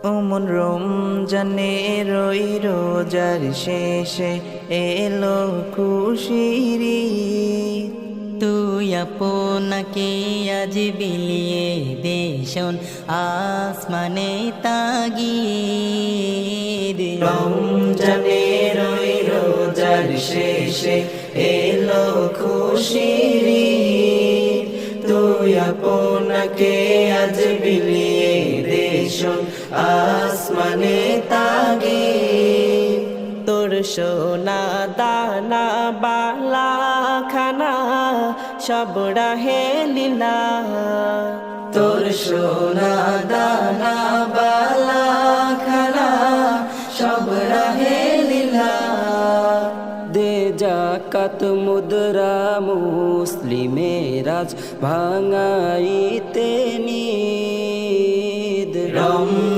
ওমন রমজানে রই রোজার শেষে এলো খুশির ঈদ। তুই আপনাকে আজ বিলিয়ে দেশন আসমানে তাগিদ। রমজানে রই রোজার শেষে এলো খুশির ঈদ। তুই আপনাকে আজ বিলিয়ে দেশন আসমানে তাগিদ। তোর সোনা দানা বালা খানা সব রাহে লীলা। তোর সোনা দানা বালা খানা সব রাহে লীলা। দে জাকাত মুদ্রা মুসলিমের রাজ ভাঙাইতে নি